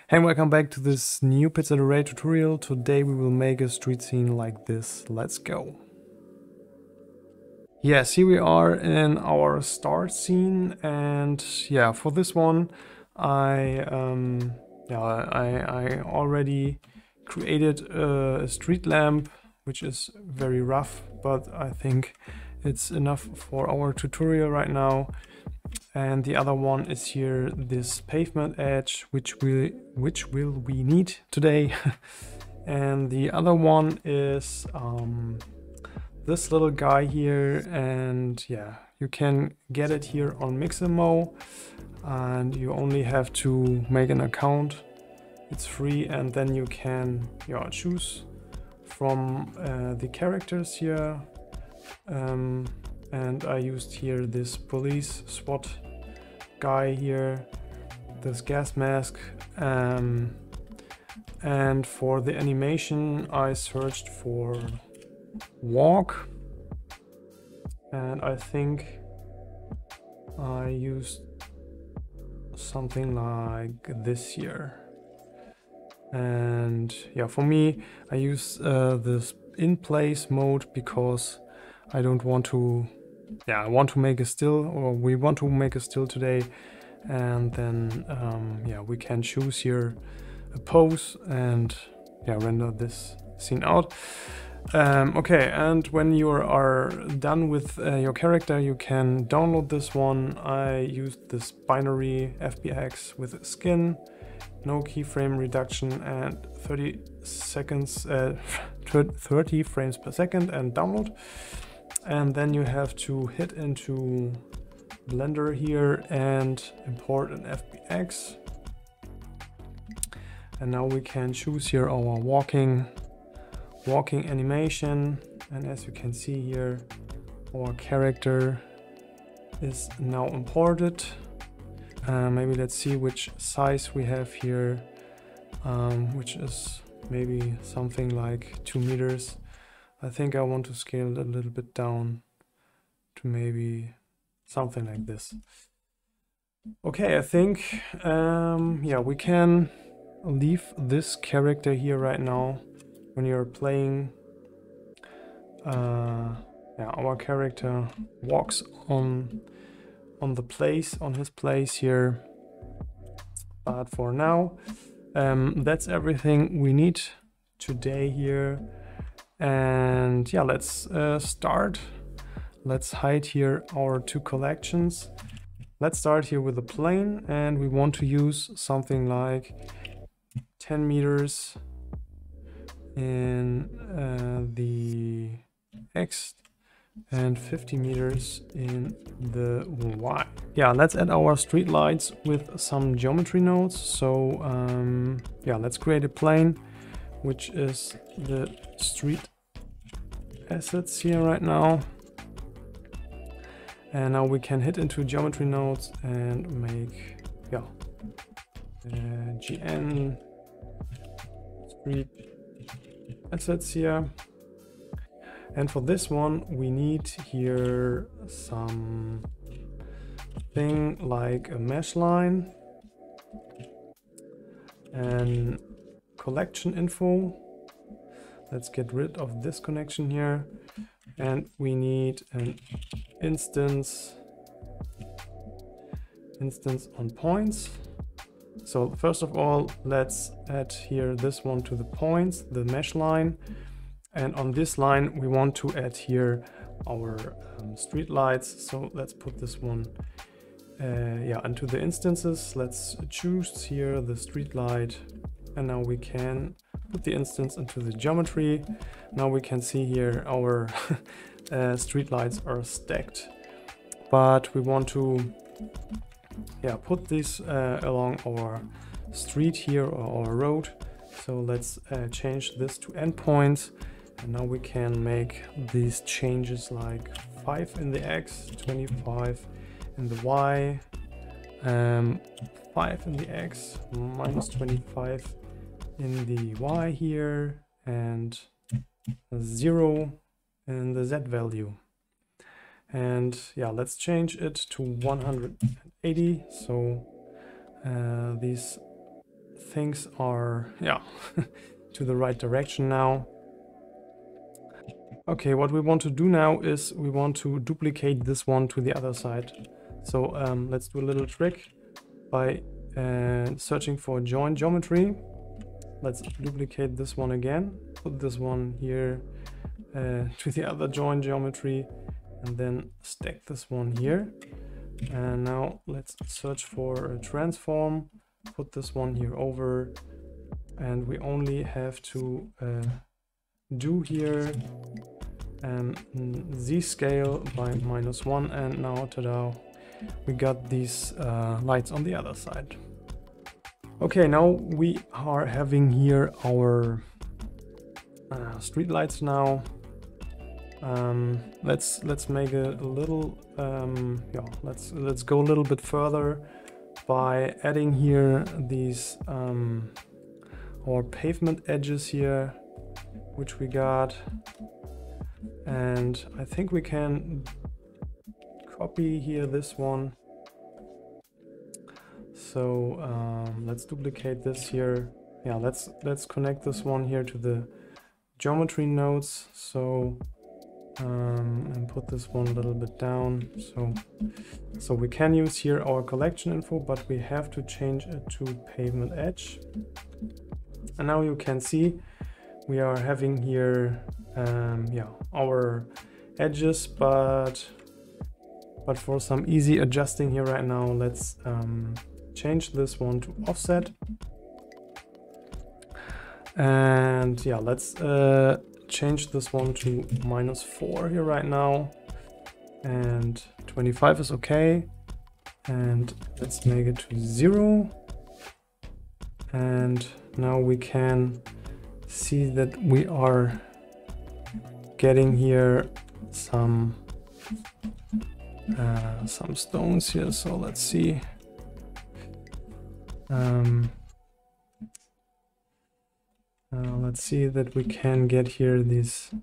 Hey, welcome back to this new Hdri tutorial. Today we will make a street scene like this. Let's go. Yes, here we are in our start scene, and yeah, for this one I already created a street lamp, which is very rough, but I think it's enough for our tutorial right now. And the other one is here, this pavement edge, which will we need today. And the other one is this little guy here, and yeah, you can get it here on Mixamo, and you only have to make an account. It's free, and then you can choose from the characters here. And I used here this police SWAT guy here, this gas mask, and for the animation I searched for walk, and I think I used something like this here. And yeah, for me I use this in place mode because I don't want to, I want to make a still, or we want to make a still today, and then we can choose here a pose and render this scene out. Okay, and when you are done with your character, you can download this one. I used this binary FBX with skin, no keyframe reduction, and 30 frames per second, and download. And then you have to hit into Blender here and import an FBX. And now we can choose here our walking animation. And as you can see here, our character is now imported. Maybe let's see which size we have here, which is maybe something like 2 meters. I think I want to scale it a little bit down to maybe something like this. Okay, I think we can leave this character here right now. When you're playing, our character walks on his place here. But for now, that's everything we need today here. And yeah, let's start. Let's hide here our two collections. Let's start here with a plane, and we want to use something like 10 meters in the X and 50 meters in the Y. Yeah, let's add our street lights with some geometry nodes. So let's create a plane, which is the street assets here right now. And now we can hit into geometry nodes and make GN street assets here. And for this one we need here some thing like a mesh line and collection info. Let's get rid of this connection here, and we need an instance on points. So first of all, let's add here this one to the points, the mesh line, and on this line we want to add here our street lights. So let's put this one into the instances. Let's choose here the street light, and now we can put the instance into the geometry. Now we can see here our street lights are stacked, but we want to put this along our street here, or our road. So let's change this to endpoints, and now we can make these changes like 5 in the X, 25 in the Y, 5 in the X, minus 25 in the Y here, and 0 in the Z value. And let's change it to 180. So these things are, yeah, to the right direction now. Okay, what we want to do now is we want to duplicate this one to the other side. So let's do a little trick by searching for join geometry. Let's duplicate this one again, put this one here to the other join geometry, and then stack this one here. And now let's search for a transform, put this one here over, and we only have to do here z-scale by -1, and now, tada, we got these lights on the other side. Okay, now we are having here our street lights now. Let's make it a little yeah, let's go a little bit further by adding here these our pavement edges here, which we got, and I think we can copy here this one. So let's duplicate this here. Yeah, let's connect this one here to the geometry nodes. So and put this one a little bit down. So we can use here our collection info, but we have to change it to pavement edge. And now you can see we are having here yeah, our edges, but for some easy adjusting here right now, let's change this one to offset. And yeah, let's change this one to -4 here right now, and 25 is okay, and let's make it to 0. And now we can see that we are getting here some stones here. So let's see. Let's see that we can get here these,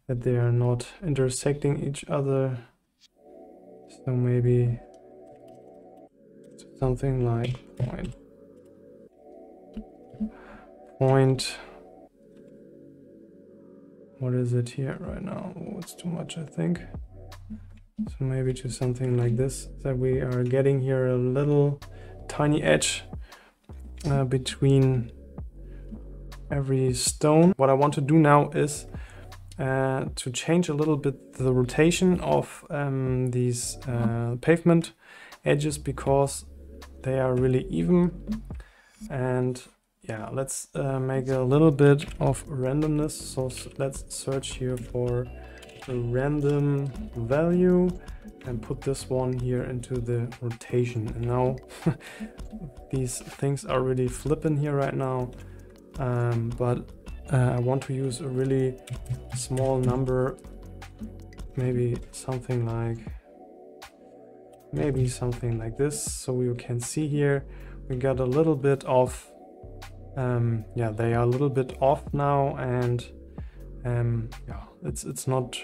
that they are not intersecting each other. So maybe something like point. What is it here right now? Oh, it's too much, I think. So maybe to something like this, that we are getting here a little tiny edge between every stone. What I want to do now is to change a little bit the rotation of these pavement edges, because they are really even. And yeah, let's make a little bit of randomness. So let's search here for a random value and put this one here into the rotation. And now these things are really flipping here right now. But I want to use a really small number, maybe something like this. So you can see here we got a little bit of yeah, they are a little bit off now, and yeah, it's not,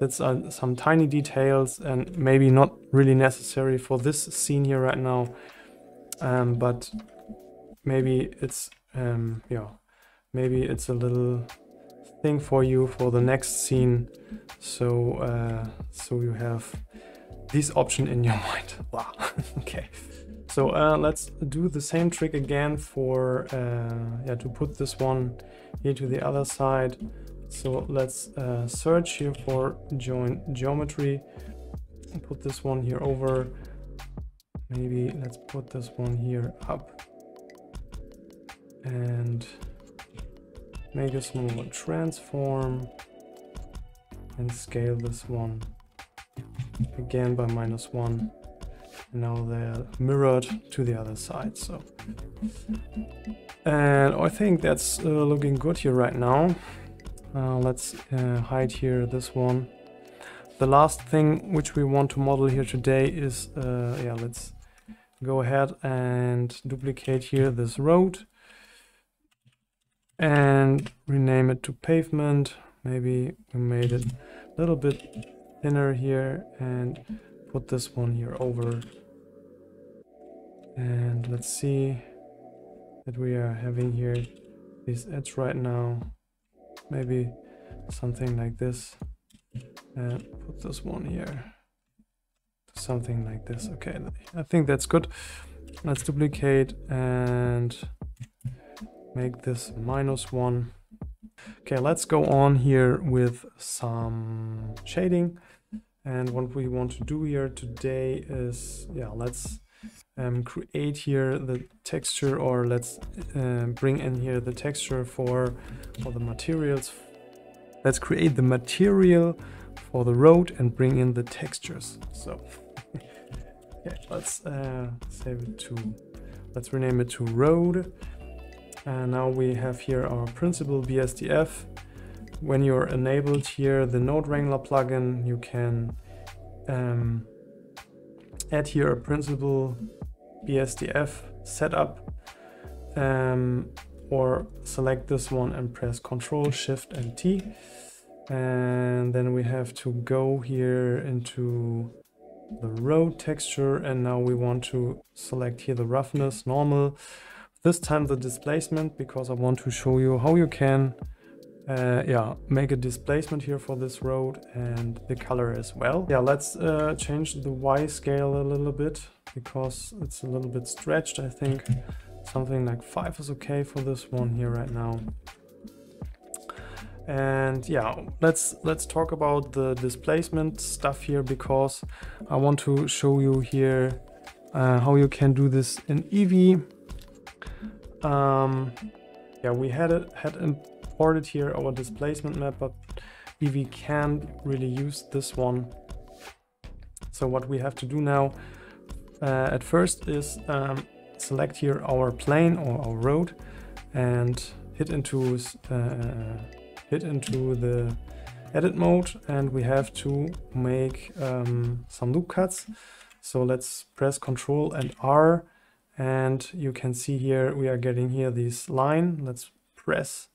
it's some tiny details and maybe not really necessary for this scene here right now, but maybe it's yeah, maybe it's a little thing for you for the next scene. So so you have this option in your mind. Wow. Okay, so let's do the same trick again for yeah, to put this one here to the other side. So let's search here for join geometry and put this one here over. Maybe let's put this one here up and make a smaller transform and scale this one again by -1. Now they're mirrored to the other side. So, and I think that's looking good here right now. Let's hide here this one. The last thing which we want to model here today is yeah, let's go ahead and duplicate here this road and rename it to pavement. Maybe we made it a little bit thinner here and put this one here over. And let's see, that we are having here this edge right now. Maybe something like this, and put this one here, something like this. Okay, I think that's good. Let's duplicate and make this -1. Okay, let's go on here with some shading. And what we want to do here today is, yeah, let's create here the texture, or let's bring in here the texture for the materials. Let's create the material for the road and bring in the textures. So yeah, let's save it to, let's rename it to road. And now we have here our principal BSDF. When you're enabled here the Node Wrangler plugin, you can add here a principal BSDF setup, or select this one and press Ctrl, Shift and T. And then we have to go here into the road texture, and now we want to select here the roughness, normal. This time the displacement, because I want to show you how you can make a displacement here for this road, and the color as well. Yeah, let's change the Y scale a little bit, because it's a little bit stretched. I think something like 5 is okay for this one here right now. And yeah, let's talk about the displacement stuff here, because I want to show you here how you can do this in Eevee. Yeah, we had imported here our displacement map, but Eevee can't really use this one. So what we have to do now at first is select here our plane or our road and hit into the edit mode, and we have to make some loop cuts. So let's press Ctrl and R. And you can see here we are getting here this line. Let's press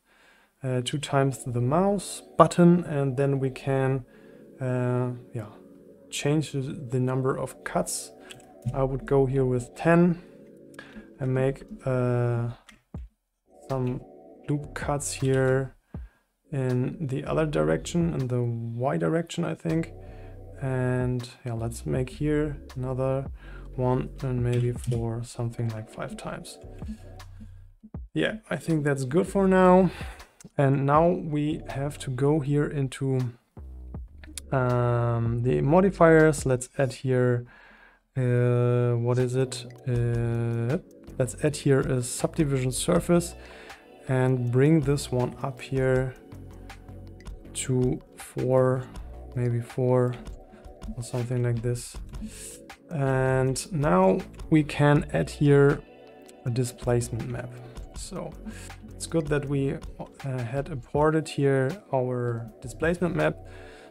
2 times the mouse button, and then we can change the number of cuts. I would go here with 10 and make some loop cuts here in the other direction, in the Y direction, I think. And yeah, let's make here another one, and maybe for something like 5 times. Yeah, I think that's good for now. And now we have to go here into the modifiers. Let's add here what is it? Let's add here a subdivision surface and bring this one up here to 4, maybe 4 or something like this. And now we can add here a displacement map. So it's good that we had imported here our displacement map.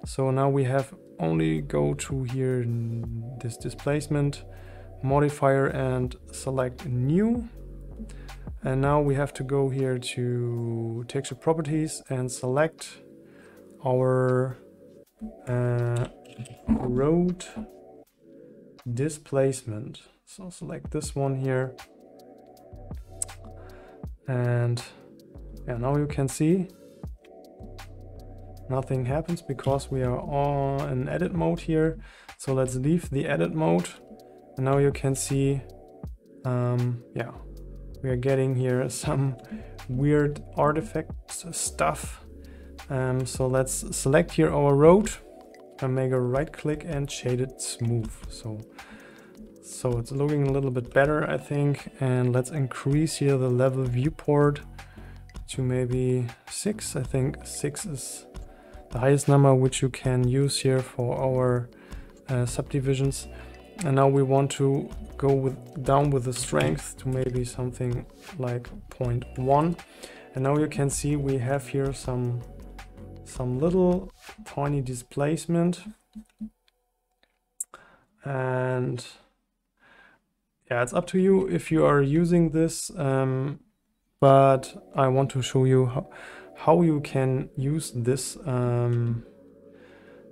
So now we have only go to here this displacement modifier and select new. And now we have to go here to texture properties and select our road displacement. So select this one here, and yeah, now you can see nothing happens because we are on an edit mode here. So let's leave the edit mode, and now you can see yeah, we are getting here some weird artifact stuff. So let's select here our road and make a right click and shade it smooth. So it's looking a little bit better, I think. And let's increase here the level viewport to maybe 6. I think 6 is the highest number which you can use here for our subdivisions. And now we want to go down with the strength to maybe something like 0.1. And now you can see we have here some little tiny displacement, and yeah, it's up to you if you are using this, but I want to show you how you can use this.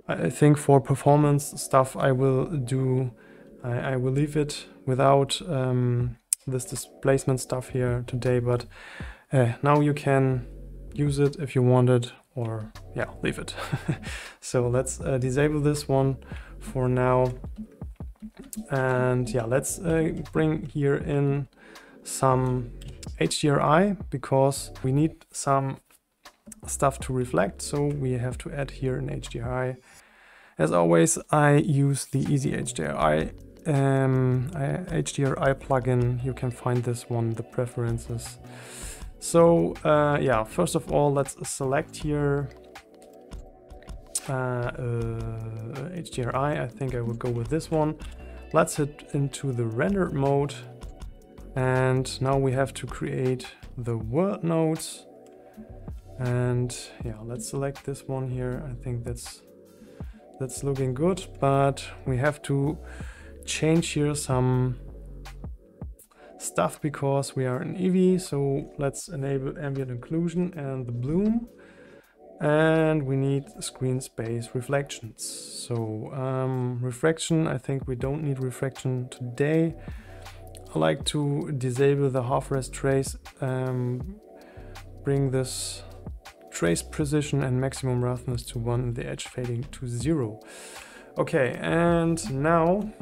I think for performance stuff I will leave it without this displacement stuff here today, but now you can use it if you want it, or yeah, leave it. So let's disable this one for now. And yeah, let's bring here in some Hdri, because we need some stuff to reflect, so we have to add here an Hdri. As always, I use the easy Hdri plugin. You can find this one, the preferences. So yeah, first of all, let's select here Hdri. I think I will go with this one. Let's hit into the render mode, and now we have to create the world nodes. And yeah, let's select this one here. I think that's looking good, but we have to change here some stuff because we are in Eevee. So let's enable ambient occlusion and the bloom, and we need screen space reflections. So refraction, I think we don't need refraction today. I like to disable the half-res trace, bring this trace precision and maximum roughness to 1, the edge fading to 0. Okay, and now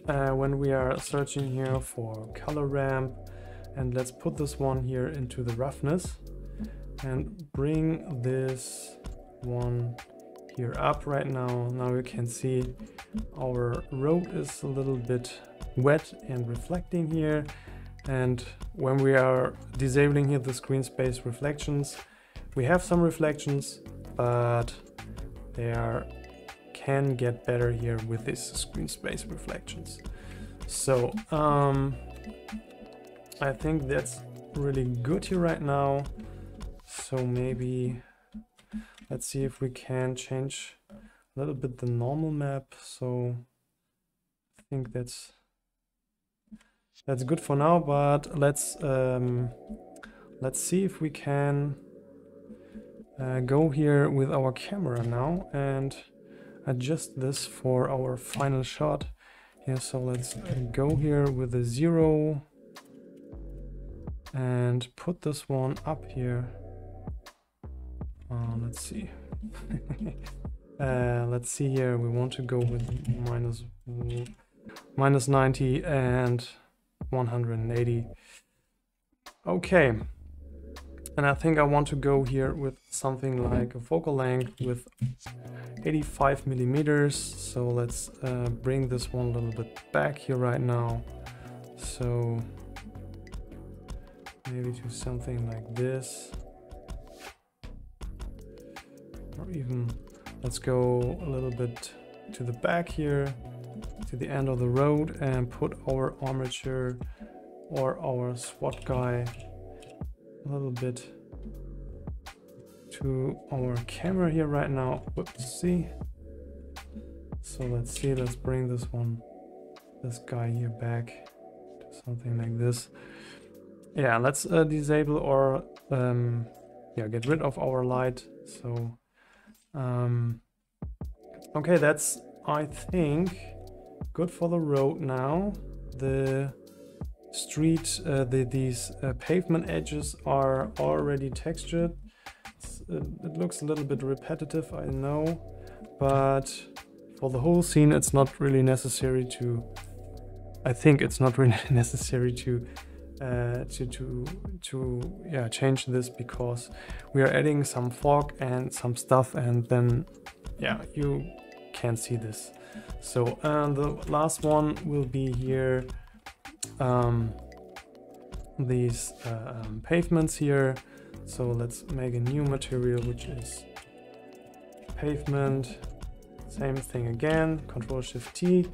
when we are searching here for color ramp, and let's put this one here into the roughness and bring this one here up right now. Now you can see our road is a little bit wet and reflecting here, and when we are disabling here the screen space reflections, we have some reflections, but they can get better here with this screen space reflections. So I think that's really good here right now. So maybe let's see if we can change a little bit the normal map. So I think that's good for now, but let's see if we can go here with our camera now and adjust this for our final shot. Yeah, so let's go here with a 0 and put this one up here. Let's see. Let's see here, we want to go with minus 90 and 180. Okay. And I think I want to go here with something like a focal length with 85 millimeters. So let's bring this one a little bit back here right now. So maybe do something like this. Or even let's go a little bit to the back here, to the end of the road, and put our armature or our SWAT guy a little bit to our camera here right now. Whoops, see. So let's see, let's bring this guy here back to something like this. Yeah, let's disable or yeah, get rid of our light. So okay, that's, I think, good for the road now. The street, these pavement edges are already textured. It looks a little bit repetitive, I know, but for the whole scene it's not really necessary to, I think it's not really necessary to yeah, change this, because we are adding some fog and some stuff, and then yeah, you can see this. So the last one will be here, these pavements here. So let's make a new material, which is pavement. Same thing again, Ctrl+Shift+T.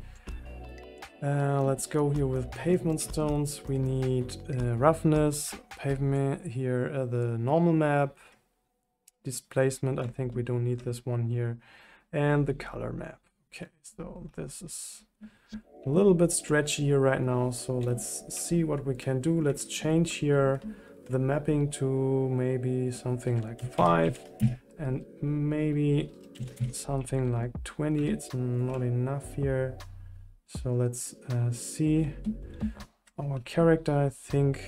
Let's go here with pavement stones. We need roughness, pavement here, the normal map, displacement, I think we don't need this one here, and the color map. Okay, so this is a little bit stretchy here right now, so let's see what we can do. Let's change here the mapping to maybe something like 5 and maybe something like 20. It's not enough here. So let's see. our character, I think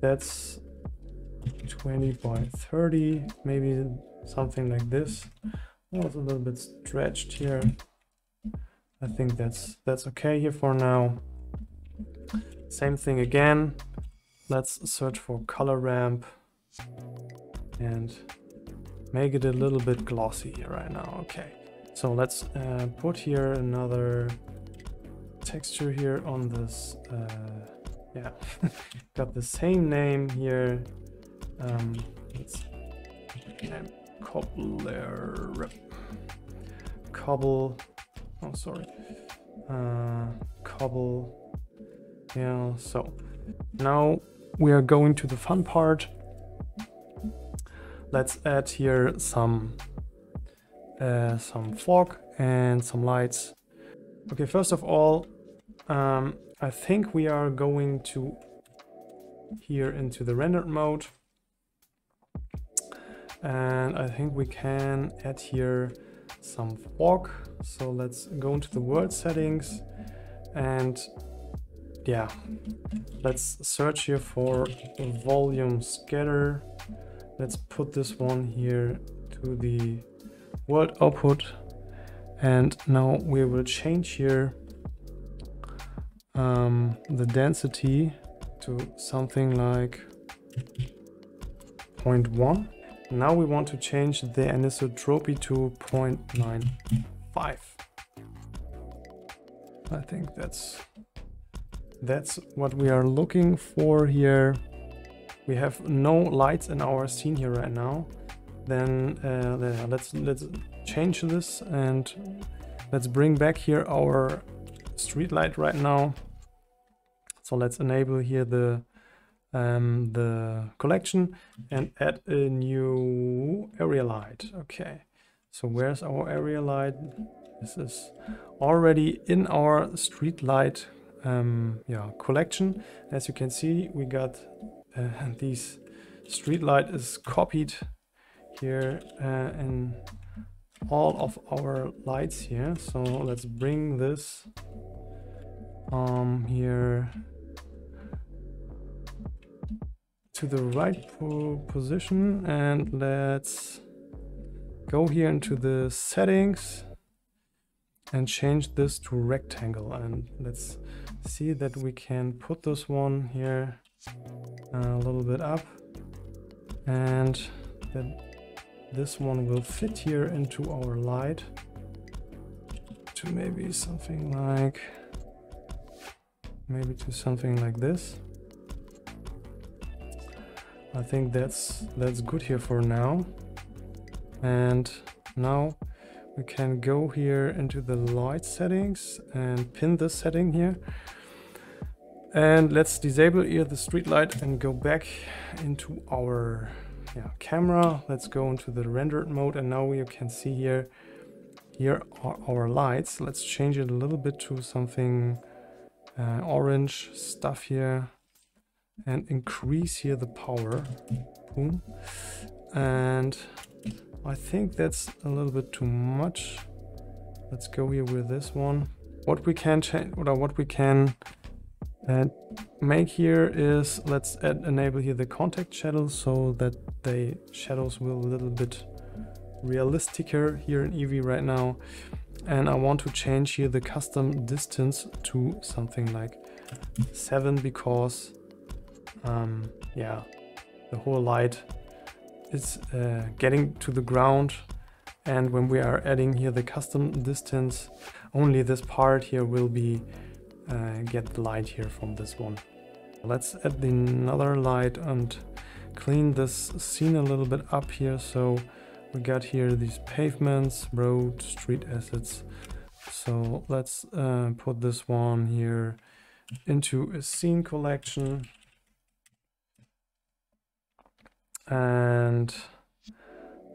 that's 20 by 30, maybe something like this. Oh, it's a little bit stretched here. I think that's okay here for now. Same thing again. Let's search for color ramp and make it a little bit glossy here right now. Okay, so let's put here another texture here on this. Yeah, got the same name here. Let's cobble. Oh, sorry. Cobble. Yeah. So now we are going to the fun part. Let's add here some fog and some lights. Okay, first of all, I think we are going to here into the rendered mode, and I think we can add here some fog. So let's go into the world settings, and yeah, let's search here for volume scatter. Let's put this one here to the world output, and now we will change here the density to something like 0.1. Now we want to change the anisotropy to 0.95. I think that's what we are looking for here. We have no lights in our scene here right now. Then let's change this, and let's bring back here our street light right now. So let's enable here the collection and add a new area light. Okay, so where's our area light? This is already in our street light collection. As you can see, we got these street light is copied here in all of our lights here. So let's bring this here to the right position, and let's go here into the settings and change this to rectangle, and let's see that we can put this one here a little bit up, and that this one will fit here into our light to maybe something like this. I think that's good here for now. And now we can go here into the light settings and pin this setting here. And let's disable here the street light and go back into our camera. Let's go into the rendered mode, and now you can see here are our lights. Let's change it a little bit to something orange stuff here, and increase here the power. Boom. And I think that's a little bit too much. Let's go here with this one. What we can change, or what we can make here is, let's enable here the contact shadows, so that the shadows will a little bit realisticer here in Eevee right now. And I want to change here the custom distance to something like 7, because the whole light is getting to the ground, and when we are adding here the custom distance, only this part here will be get the light here from this one. Let's add another light and clean this scene a little bit up here. So we got here these pavements, road, street assets. So let's put this one here into a scene collection. And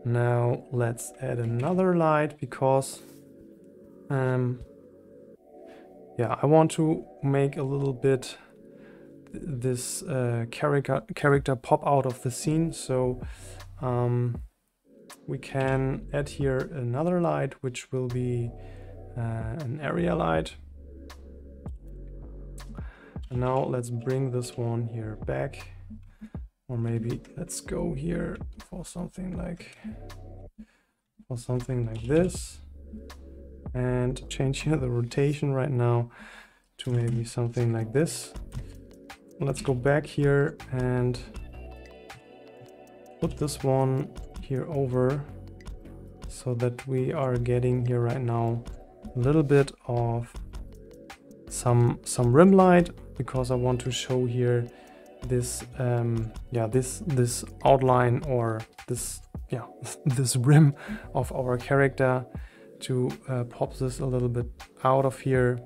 now let's add another light, because I want to make a little bit this character pop out of the scene. So we can add here another light, which will be an area light. And now let's bring this one here back, or maybe let's go here for something like this, and change here the rotation right now to maybe something like this. Let's go back here and put this one here over, so that we are getting here right now a little bit of some rim light, because I want to show here this this outline, or this this rim of our character, to pop this a little bit out of here.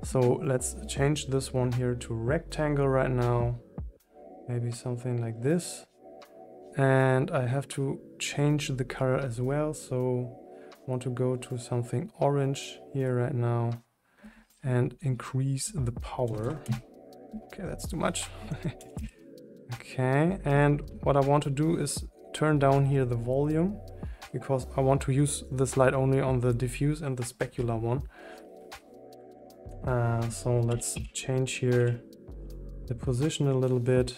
So let's change this one here to rectangle right now, maybe something like this. And I have to change the color as well, so I want to go to something orange here right now and increase the power. Okay, that's too much. Okay, and what I want to do is turn down here the volume, because I want to use this light only on the diffuse and the specular one. So let's change here the position a little bit,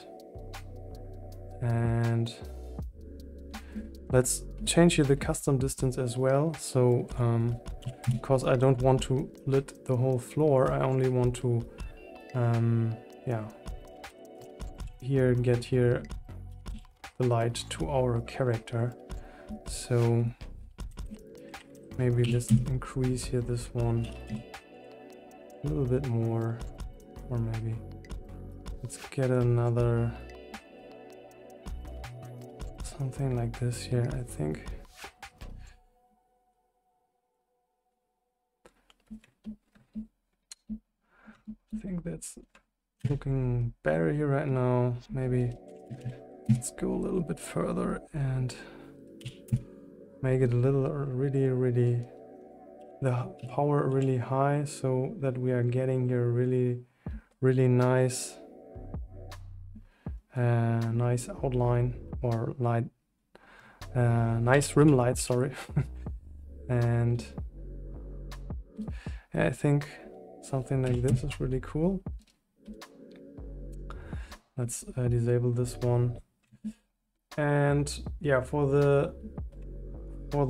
and let's change here the custom distance as well. So because I don't want to lit the whole floor, I only want to here get here the light to our character. So maybe let's increase here this one a little bit more, or maybe let's get another something like this here, I think. I think that's looking better here right now. Maybe let's go a little bit further and make it a little really the power really high, so that we are getting here really nice nice outline, or light, nice rim light, sorry. And yeah, I think something like this is really cool. Let's disable this one. And yeah, for the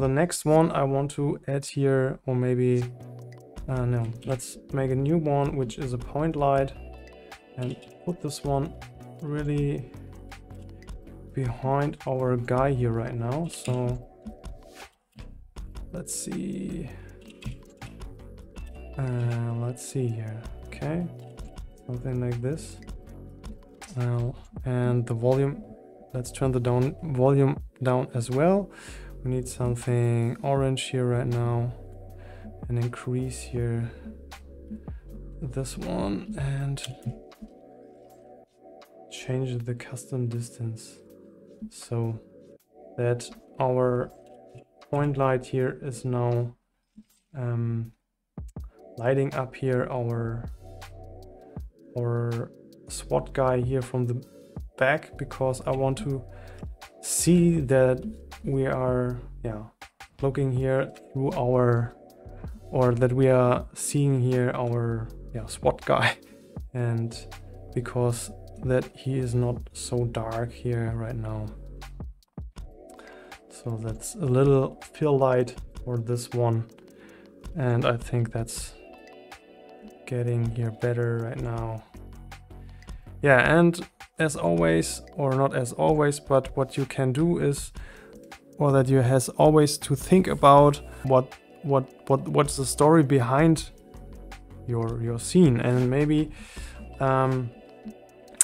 next one, I want to add here, or maybe no, let's make a new one, which is a point light, and put this one really behind our guy here right now. So let's see here. Okay, something like this. And the volume, let's turn the volume down as well. We need something orange here right now, and increase here this one, and change the custom distance, so that our point light here is now lighting up here our SWAT guy here from the back, because I want to see that we are looking here through our, or that we are seeing here our SWAT guy, and because that he is not so dark here right now. So that's a little fill light for this one, and I think that's getting here better right now. Yeah, and as always, or not as always, but what you can do is, or that you has always to think about what's the story behind your scene. And maybe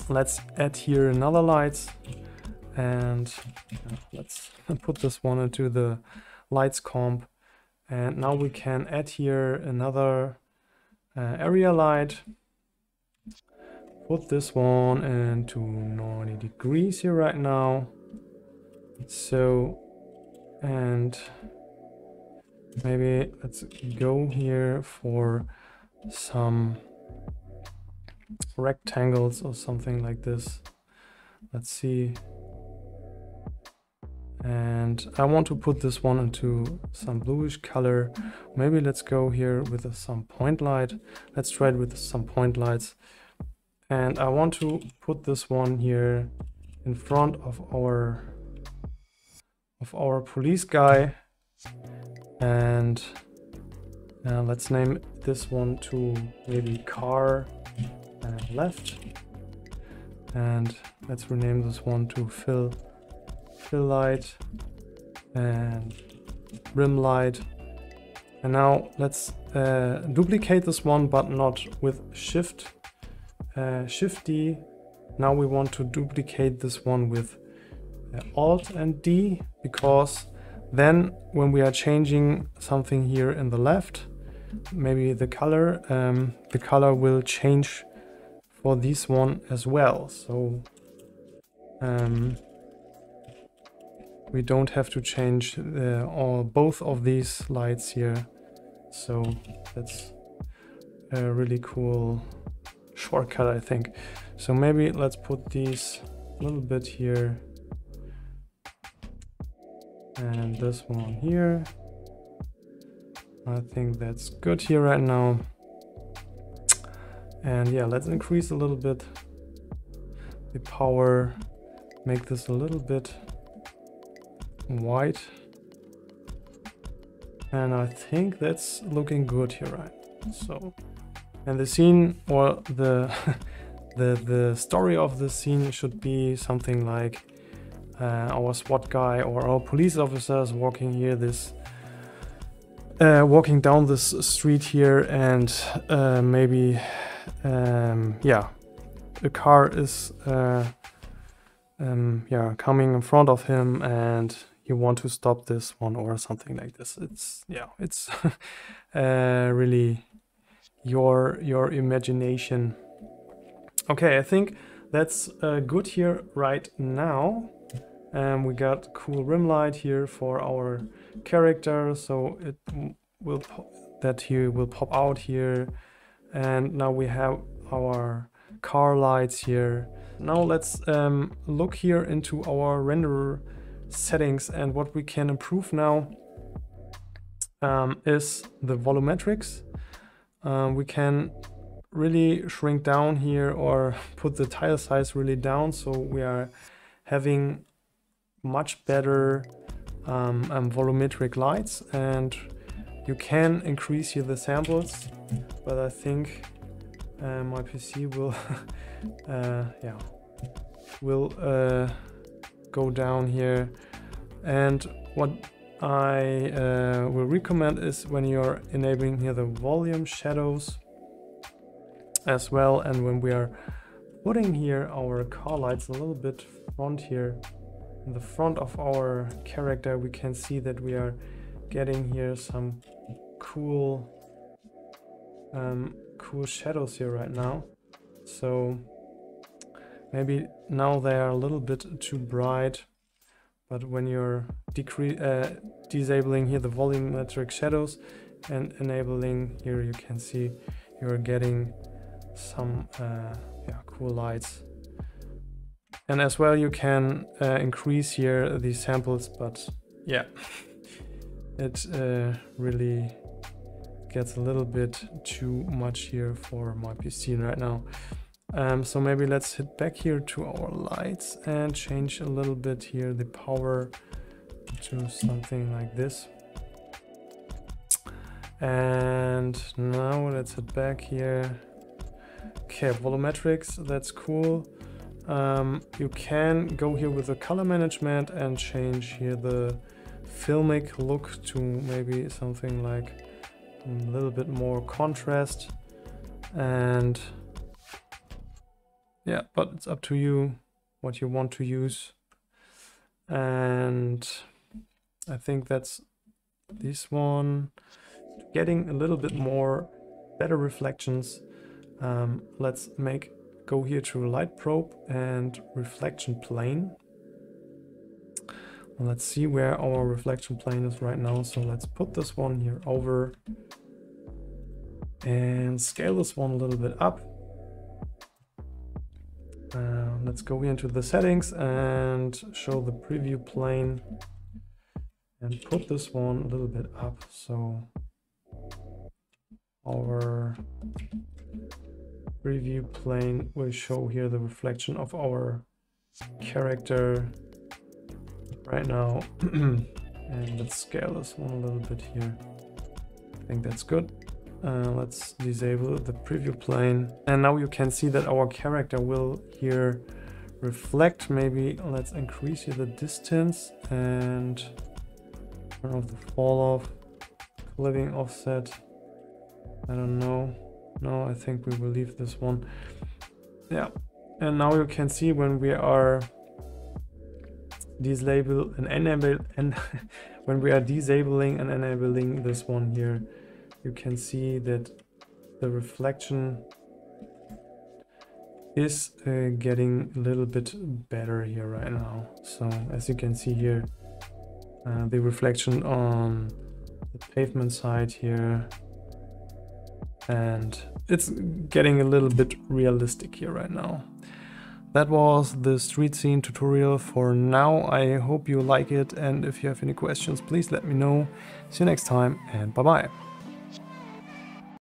let's add here another lights, and let's put this one into the lights comp, and now we can add here another area light. Put this one into 90 degrees here right now. So, and maybe let's go here for some rectangles or something like this. Let's see. And I want to put this one into some bluish color. Maybe let's go here with some point light. Let's try it with some point lights. And I want to put this one here in front of our police guy. And let's name this one to maybe car left. And let's rename this one to fill light and rim light. And now let's duplicate this one, but not with Shift D. Now we want to duplicate this one with Alt and D, because then when we are changing something here in the left, maybe the color will change for this one as well. So we don't have to change both of these lights here. So that's a really cool shortcut, I think. So maybe let's put these a little bit here and this one here. I think that's good here right now. And yeah, let's increase a little bit the power, make this a little bit white. And I think that's looking good here, right? So, and the scene, or the the story of the scene should be something like our SWAT guy or our police officers walking here walking down this street here, and maybe yeah, a car is yeah, coming in front of him, and you want to stop this one or something like this. It's, yeah, it's really your imagination. Okay, I think that's good here right now. We got cool rim light here for our character, so it will he will pop out here. And now we have our car lights here. Now let's look here into our renderer settings, and what we can improve now is the volumetrics. We can really shrink down here or put the tile size really down, so we are having much better volumetric lights, and you can increase here the samples, but I think my PC will yeah, will go down here. And what I will recommend is when you're enabling here the volume shadows as well, and when we are putting here our car lights a little bit front here in the front of our character, we can see that we are getting here some cool shadows here right now. So maybe now they are a little bit too bright, but when you're disabling here the volumetric shadows and enabling here, you can see you're getting some yeah, cool lights. And as well, you can increase here the samples, but yeah, it really gets a little bit too much here for my PC right now. So maybe let's hit back here to our lights and change a little bit here the power to something like this. And now let's hit back here. Okay, volumetrics, that's cool. You can go here with the color management and change here the filmic look to maybe something like a little bit more contrast. And yeah, but it's up to you what you want to use. And I think that's this one, getting a little bit more better reflections. Let's go here to light probe and reflection plane. Let's see where our reflection plane is right now. So let's put this one here over and scale this one a little bit up. Let's go into the settings and show the preview plane and put this one a little bit up so our preview plane will show here the reflection of our character right now. And let's scale this one a little bit here. I think that's good. Let's disable the preview plane. And now you can see that our character will here reflect. Maybe let's increase here the distance and turn off the fall off, clipping offset. I don't know. No, I think we will leave this one. Yeah. And now you can see when we are disable and enable and when we are disabling and enabling this one here, you can see that the reflection is getting a little bit better here right now. So as you can see here, the reflection on the pavement side here, and it's getting a little bit realistic here right now. That was the street scene tutorial for now. I hope you like it, and if you have any questions, please let me know. See you next time, and bye bye.